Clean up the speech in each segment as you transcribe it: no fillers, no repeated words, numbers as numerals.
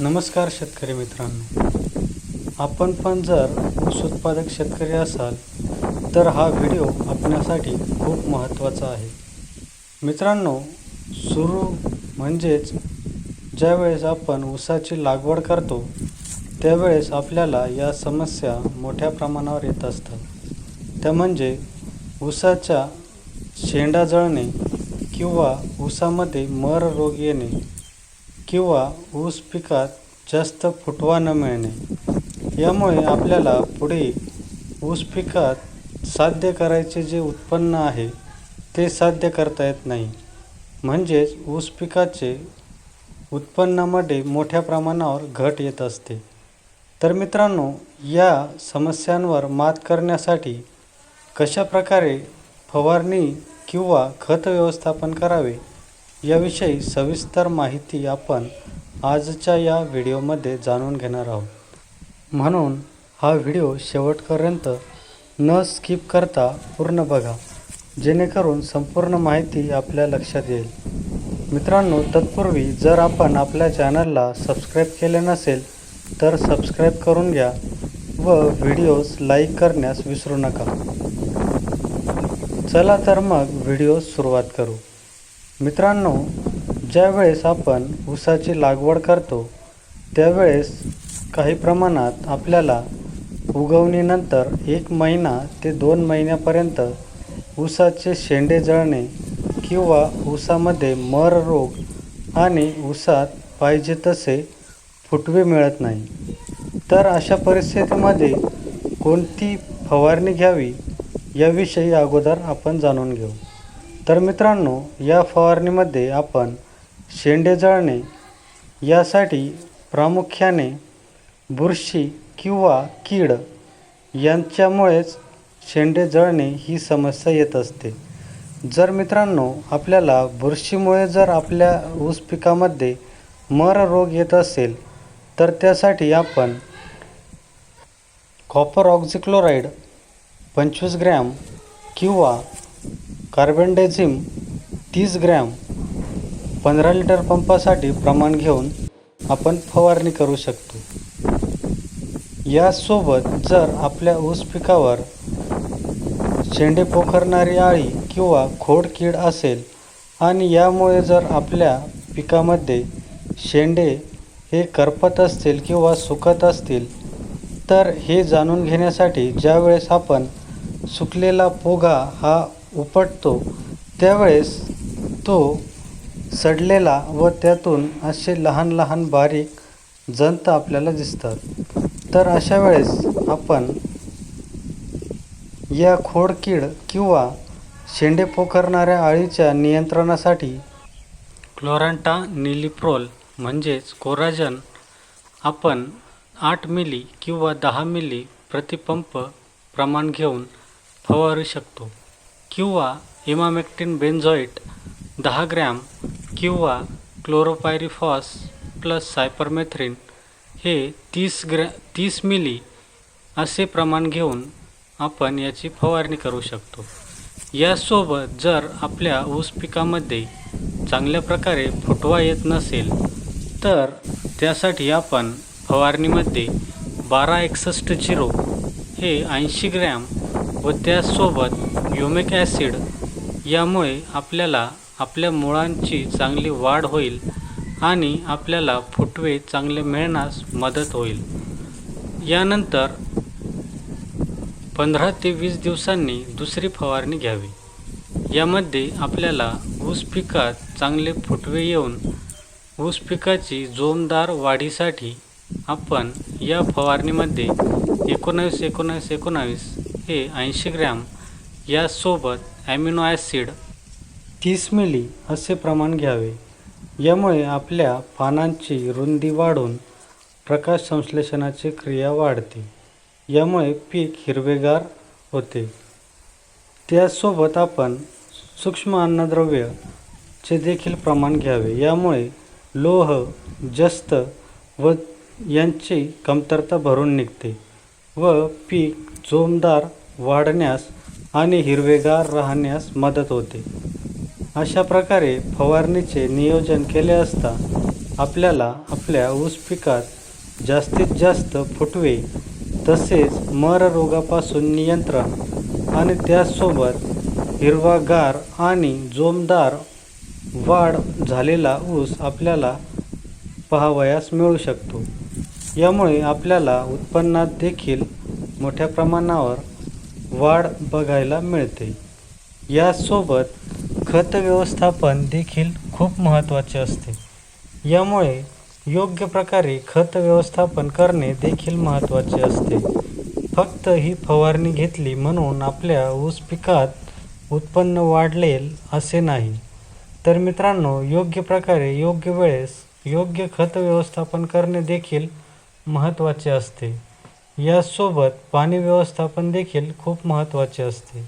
नमस्कार शेतकरी मित्रांनो, आपण पण जर ऊस उत्पादक शेतकरी असाल तर हा व्हिडिओ आपल्यासाठी खूप महत्त्वाचा आहे. मित्रांनो, सुरू म्हणजेच ज्यावेळेस आपण ऊसाची लागवड करतो त्यावेळेस आपल्याला या समस्या मोठ्या प्रमाणावर येत असतात. त्या म्हणजे ऊसाच्या शेंडा जळणे किंवा ऊसामध्ये मर रोग येणे किंवा ऊस पिकात जास्त फुटवा न मिळणे. यामुळे आपल्याला पुढे ऊस पिकात साध्य करायचे जे उत्पन्न आहे ते साध्य करता येत नाही. म्हणजेच ऊस पिकाचे उत्पन्नामध्ये मोठ्या प्रमाणावर घट येत असते. तर मित्रांनो, या समस्यांवर मात करण्यासाठी कशा प्रकारे फवारणी किंवा खत व्यवस्थापन करावे याविषयी सविस्तर माहिती आपण आजच्या या व्हिडिओमध्ये जाणून घेणार आहोत. म्हणून हा व्हिडिओ शेवटपर्यंत न स्किप करता पूर्ण बघा, जेणेकरून संपूर्ण माहिती आपल्या लक्षात येईल. मित्रांनो, तत्पूर्वी जर आपण आपल्या चॅनलला सबस्क्राईब केले नसेल तर सबस्क्राईब करून घ्या व व्हिडिओज लाईक करण्यास विसरू नका. चला तर मग व्हिडिओ सुरुवात करू. मित्रांनो, ज्यावेळेस आपण ऊसाची लागवड करतो त्यावेळेस काही प्रमाणात आपल्याला उगवणीनंतर 1 महिना ते 2 महिन्यापर्यंत ऊसाचे शेंडे जळणे किंवा ऊसामध्ये मर रोग आणि ऊसात पाहिजे तसे फुटवे मिळत नाही. तर अशा परिस्थितीमध्ये कोणती फवारणी घ्यावी याविषयी अगोदर आपण जाणून घेऊ. तर मित्रांनो, या फवारणीमध्ये आपण शेंडे जळणे यासाठी प्रामुख्याने बुरशी किंवा कीड यांच्यामुळेच शेंडे जळणे ही समस्या येत असते. जर मित्रांनो आपल्याला बुरशीमुळे जर आपल्या ऊस पिकामध्ये मर रोग येत असेल तर त्यासाठी आपण कॉपर ऑक्झिक्लोराइड 25 ग्रॅम किंवा कार्बेंडाझिम 30 ग्रॅम 15 लिटर पंपासाठी प्रमाण घेऊन आपण फवारणी करू शकतो. यासोबत जर आपल्या ऊस पिकावर शेंडे पोखरणारी अळी किंवा खोडकीड असेल आणि यामुळे जर आपल्या पिकामध्ये शेंडे हे करपत असतील किंवा सुकत असतील तर हे जाणून घेण्यासाठी ज्यावेळेस आपण सुकलेला पोगा हा उपटतो त्यावेळेस तो सडलेला व त्यातून असे लहान लहान बारीक जंत आपल्याला दिसतात. तर अशा वेळेस आपण या खोडकीड किंवा शेंडे पोखरणाऱ्या अळीच्या नियंत्रणासाठी क्लोरांटानिलिप्रोल म्हणजेच कोराजन आपण 8 मिली किंवा 10 मिली प्रतिपंप प्रमाण घेऊन फवारू शकतो. किंवा इमामेक्टिन बेन्झोएट 10 ग्रॅम किंवा क्लोरोपायरिफॉस प्लस सायपरमेथ्रिन हे 30 मिली असे प्रमाण घेऊन आपण याची फवारणी करू शकतो. यासोबत जर आपल्या ऊस पिकामध्ये चांगल्या प्रकारे फुटवा येत नसेल तर त्यासाठी आपण फवारणीमध्ये 1261 हे 80 ग्रॅम व त्यासोबत ह्युमिक ॲसिड यामुळे आपल्याला आपल्या मुळांची चांगली वाढ होईल आणि आपल्याला फुटवे चांगले मिळण्यास मदत होईल. यानंतर 15 ते 20 दिवसांनी दुसरी फवारणी घ्यावी. यामध्ये आपल्याला ऊस पिकात चांगले फुटवे येऊन ऊस पिकाची जोमदार वाढीसाठी आपण या फवारणीमध्ये 19-19-19 हे 80 ग्रॅम यासोबत ॲमिनो ॲसिड 30 मिली असे प्रमाण घ्यावे. यामुळे आपल्या पानांची रुंदी वाढून प्रकाश संश्लेषणाची क्रिया वाढते. यामुळे पीक हिरवेगार होते. त्यासोबत आपण सूक्ष्म अन्नद्रव्यचे देखील प्रमाण घ्यावे. यामुळे लोह, जस्त व यांची कमतरता भरून निघते व पीक जोमदार वाढण्यास आणि हिरवेगार राहण्यास मदत होते. अशा प्रकारे फवारणीचे नियोजन केले असता आपल्याला आपल्या ऊस पिकात जास्तीत जास्त फुटवे तसेच मर रोगापासून नियंत्रण आणि त्याचसोबत हिरवागार आणि जोमदार वाढ झालेला ऊस आपल्याला पाहावयास मिळू शकतो। यामुळे आपल्याला उत्पन्नात देखील मोठ्या प्रमाणावर वाढ बघायला मिळते। यासोबत खत व्यवस्थापन देखील खूप महत्त्वाचे असते। यामुळे योग्य प्रकारे खत व्यवस्थापन करणे देखील महत्त्वाचे असते। फक्त ही फवारणी घेतली म्हणून आपल्या ऊस पिकात उत्पन्न वाढेल असे नाही, तर मित्रांनो योग्य प्रकारे योग्य वेळेस योग्य खत व्यवस्थापन करणे देखील महत्त्वाचे असते। यासोबत पाणी व्यवस्थापन देखील खूप महत्त्वाचे असते।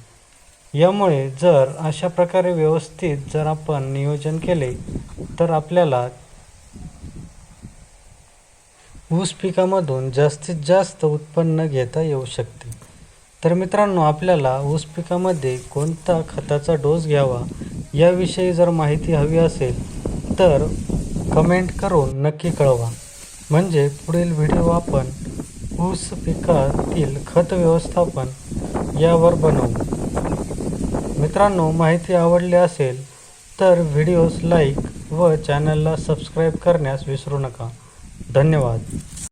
यामुळे जर अशा प्रकारे व्यवस्थित जर आपण नियोजन केले तर आपल्याला ऊस पिकामधून जास्तीत जास्त उत्पन्न घेता येऊ शकते। तर मित्रांनो आपल्याला ऊस पिकामध्ये कोणता खताचा डोस घ्यावा याविषयी जर माहिती हवी असेल तर कमेंट करून नक्की कळवा, म्हणजे पुढील व्हिडिओ आपण ऊस पिकातील खत व्यवस्थापन यावर बनवू। मित्रांनो माहिती आवडली असेल तर व्हिडिओस लाईक व चॅनलला सबस्क्राईब करण्यास विसरू नका। धन्यवाद।